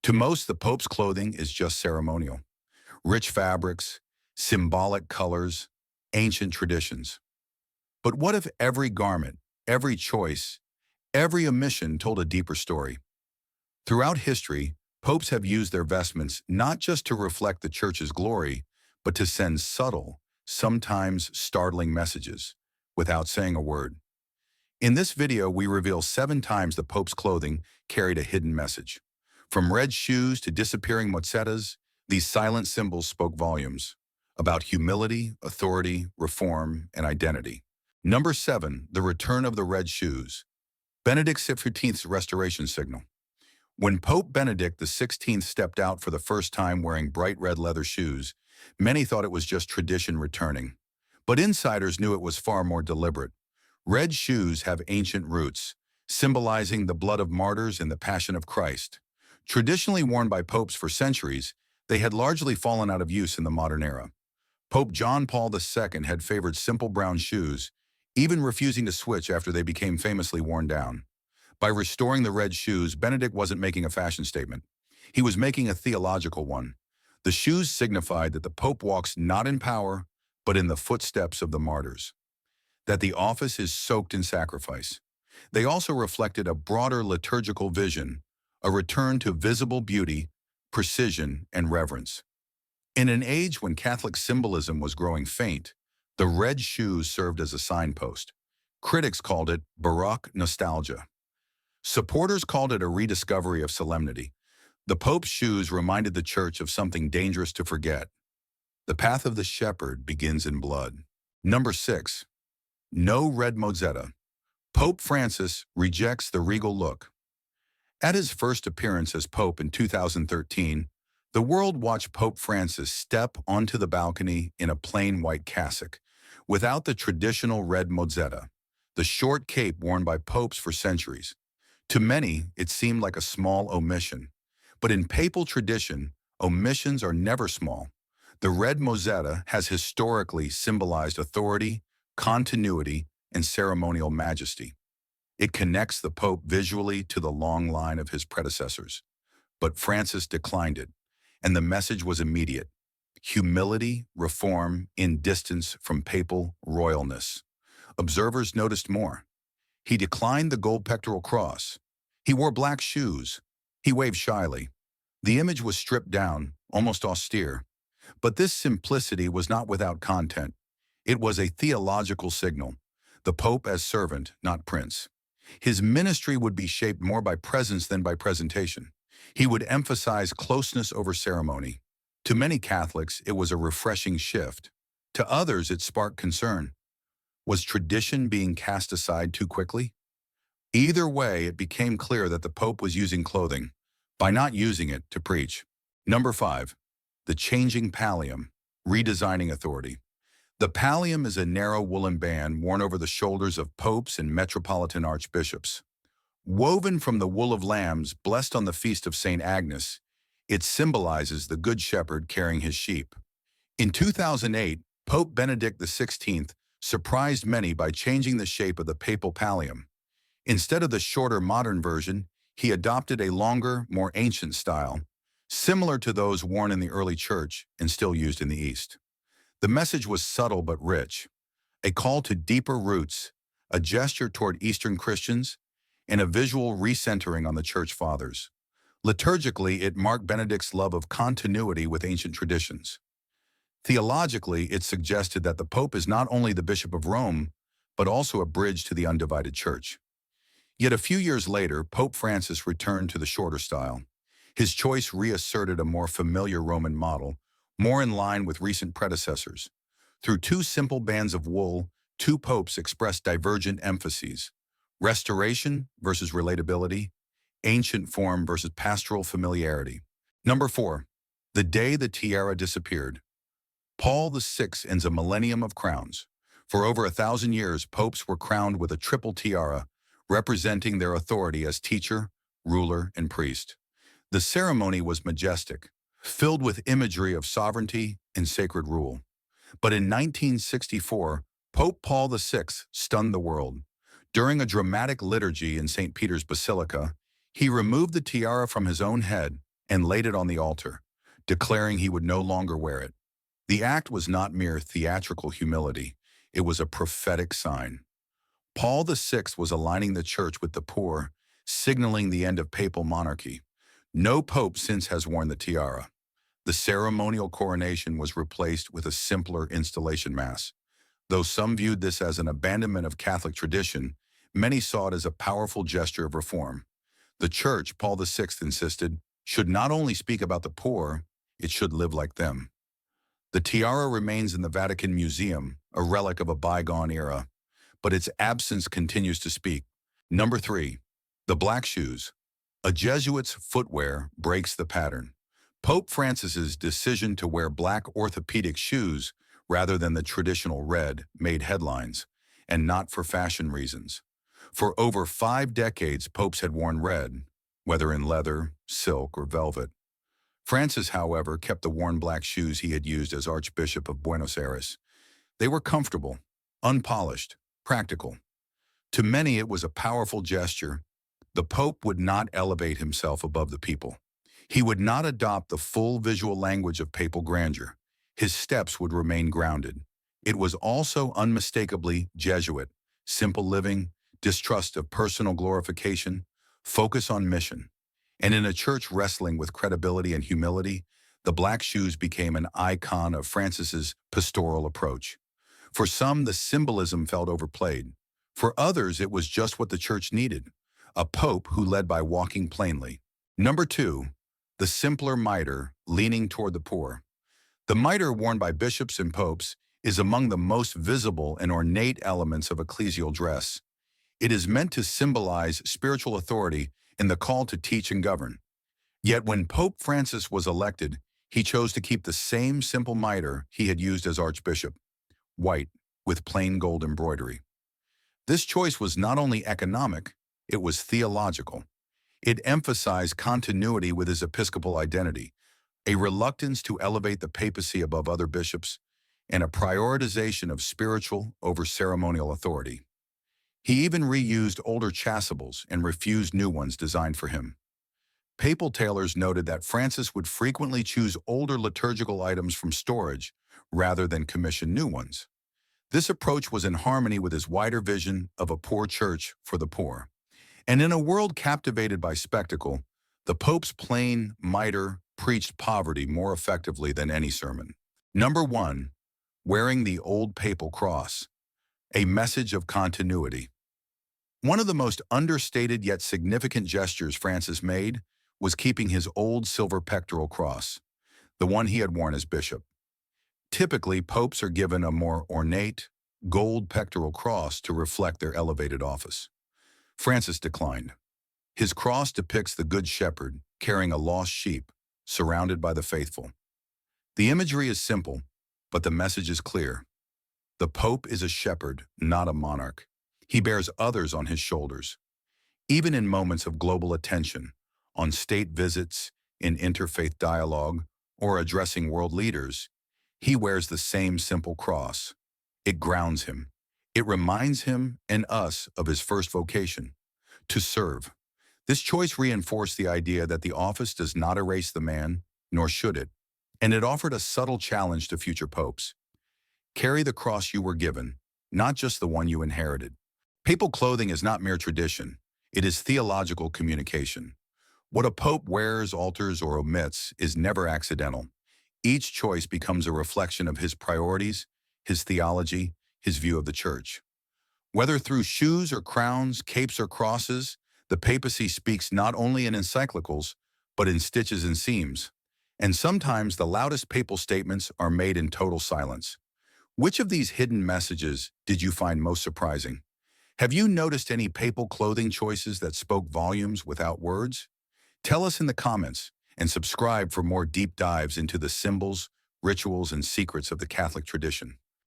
To most, the Pope's clothing is just ceremonial. Rich fabrics, symbolic colors, ancient traditions. But what if every garment, every choice, every omission told a deeper story? Throughout history, popes have used their vestments not just to reflect the church's glory, but to send subtle, sometimes startling messages, without saying a word. In this video, we reveal 7 times the Pope's clothing carried a hidden message. From red shoes to disappearing mozettas, these silent symbols spoke volumes about humility, authority, reform, and identity. Number 7, the return of the red shoes. Benedict XVI's restoration signal. When Pope Benedict XVI stepped out for the first time wearing bright red leather shoes, many thought it was just tradition returning. But insiders knew it was far more deliberate. Red shoes have ancient roots, symbolizing the blood of martyrs and the passion of Christ. Traditionally worn by popes for centuries, they had largely fallen out of use in the modern era. Pope John Paul II had favored simple brown shoes, even refusing to switch after they became famously worn down. By restoring the red shoes, Benedict wasn't making a fashion statement. He was making a theological one. The shoes signified that the Pope walks not in power, but in the footsteps of the martyrs. That the office is soaked in sacrifice. They also reflected a broader liturgical vision, a return to visible beauty, precision, and reverence. In an age when Catholic symbolism was growing faint, the red shoes served as a signpost. Critics called it Baroque nostalgia. Supporters called it a rediscovery of solemnity. The Pope's shoes reminded the Church of something dangerous to forget. The path of the shepherd begins in blood. Number 6. No Red Mosetta. Pope Francis rejects the regal look. At his first appearance as Pope in 2013, the world watched Pope Francis step onto the balcony in a plain white cassock, without the traditional red mosetta, the short cape worn by popes for centuries. To many, it seemed like a small omission. But in papal tradition, omissions are never small. The red mosetta has historically symbolized authority, continuity, and ceremonial majesty. It connects the Pope visually to the long line of his predecessors. But Francis declined it, and the message was immediate: humility, reform, in distance from papal royalness. Observers noticed more. He declined the gold pectoral cross. He wore black shoes. He waved shyly. The image was stripped down, almost austere. But this simplicity was not without content. It was a theological signal. The Pope as servant, not prince. His ministry would be shaped more by presence than by presentation. He would emphasize closeness over ceremony. To many Catholics, it was a refreshing shift. To others, it sparked concern. Was tradition being cast aside too quickly? Either way, it became clear that the Pope was using clothing, by not using it, to preach. Number 5. The Changing Palium, redesigning authority. The pallium is a narrow woolen band worn over the shoulders of popes and metropolitan archbishops. Woven from the wool of lambs blessed on the feast of St. Agnes, it symbolizes the Good Shepherd carrying his sheep. In 2008, Pope Benedict XVI surprised many by changing the shape of the papal pallium. Instead of the shorter modern version, he adopted a longer, more ancient style, similar to those worn in the early church and still used in the East. The message was subtle but rich, a call to deeper roots, a gesture toward Eastern Christians, and a visual recentering on the Church Fathers. Liturgically, it marked Benedict's love of continuity with ancient traditions. Theologically, it suggested that the Pope is not only the Bishop of Rome, but also a bridge to the undivided Church. Yet a few years later, Pope Francis returned to the shorter style. His choice reasserted a more familiar Roman model, more in line with recent predecessors. Through 2 simple bands of wool, 2 popes expressed divergent emphases: restoration versus relatability, ancient form versus pastoral familiarity. Number 4. The day the tiara disappeared. Paul VI ends a millennium of crowns. For over 1,000 years, popes were crowned with a triple tiara, representing their authority as teacher, ruler, and priest. The ceremony was majestic, filled with imagery of sovereignty and sacred rule. But in 1964, Pope Paul VI stunned the world. During a dramatic liturgy in St. Peter's Basilica, he removed the tiara from his own head, and laid it on the altar, declaring he would no longer wear it. The act was not mere theatrical humility. It was a prophetic sign. Paul VI was aligning the church with the poor, signaling the end of papal monarchy. No pope since has worn the tiara. The ceremonial coronation was replaced with a simpler installation mass. Though some viewed this as an abandonment of Catholic tradition, many saw it as a powerful gesture of reform. The church, Paul VI insisted, should not only speak about the poor, it should live like them. The tiara remains in the Vatican Museum, a relic of a bygone era, but its absence continues to speak. Number 3. The black shoes. A Jesuit's footwear breaks the pattern. Pope Francis's decision to wear black orthopedic shoes rather than the traditional red made headlines, and not for fashion reasons. For over 5 decades, popes had worn red, whether in leather, silk, or velvet. Francis, however, kept the worn black shoes he had used as Archbishop of Buenos Aires. They were comfortable, unpolished, practical. To many, it was a powerful gesture. The Pope would not elevate himself above the people. He would not adopt the full visual language of papal grandeur. His steps would remain grounded. It was also unmistakably Jesuit: simple living, distrust of personal glorification, focus on mission. And in a church wrestling with credibility and humility, the black shoes became an icon of Francis's pastoral approach. For some, the symbolism felt overplayed. For others, it was just what the church needed: a pope who led by walking plainly. Number 2, the simpler mitre leaning toward the poor. The mitre worn by bishops and popes is among the most visible and ornate elements of ecclesial dress. It is meant to symbolize spiritual authority and the call to teach and govern. Yet when Pope Francis was elected, he chose to keep the same simple mitre he had used as archbishop: white, with plain gold embroidery. This choice was not only economic, it was theological. It emphasized continuity with his episcopal identity, a reluctance to elevate the papacy above other bishops, and a prioritization of spiritual over ceremonial authority. He even reused older chasubles and refused new ones designed for him. Papal tailors noted that Francis would frequently choose older liturgical items from storage rather than commission new ones. This approach was in harmony with his wider vision of a poor church for the poor. And in a world captivated by spectacle, the Pope's plain mitre preached poverty more effectively than any sermon. Number 1, wearing the old papal cross, a message of continuity. One of the most understated yet significant gestures Francis made was keeping his old silver pectoral cross, the one he had worn as bishop. Typically, popes are given a more ornate, gold pectoral cross to reflect their elevated office. Francis declined. His cross depicts the Good Shepherd carrying a lost sheep, surrounded by the faithful. The imagery is simple, but the message is clear. The Pope is a shepherd, not a monarch. He bears others on his shoulders. Even in moments of global attention, on state visits, in interfaith dialogue, or addressing world leaders, he wears the same simple cross. It grounds him. It reminds him and us of his first vocation: to serve. This choice reinforced the idea that the office does not erase the man, nor should it, and it offered a subtle challenge to future popes. Carry the cross you were given, not just the one you inherited. Papal clothing is not mere tradition. It is theological communication. What a pope wears, alters, or omits is never accidental. Each choice becomes a reflection of his priorities, his theology, his view of the church. Whether through shoes or crowns, capes or crosses, the papacy speaks not only in encyclicals, but in stitches and seams. And sometimes the loudest papal statements are made in total silence. Which of these hidden messages did you find most surprising? Have you noticed any papal clothing choices that spoke volumes without words? Tell us in the comments, and subscribe for more deep dives into the symbols, rituals, and secrets of the Catholic tradition.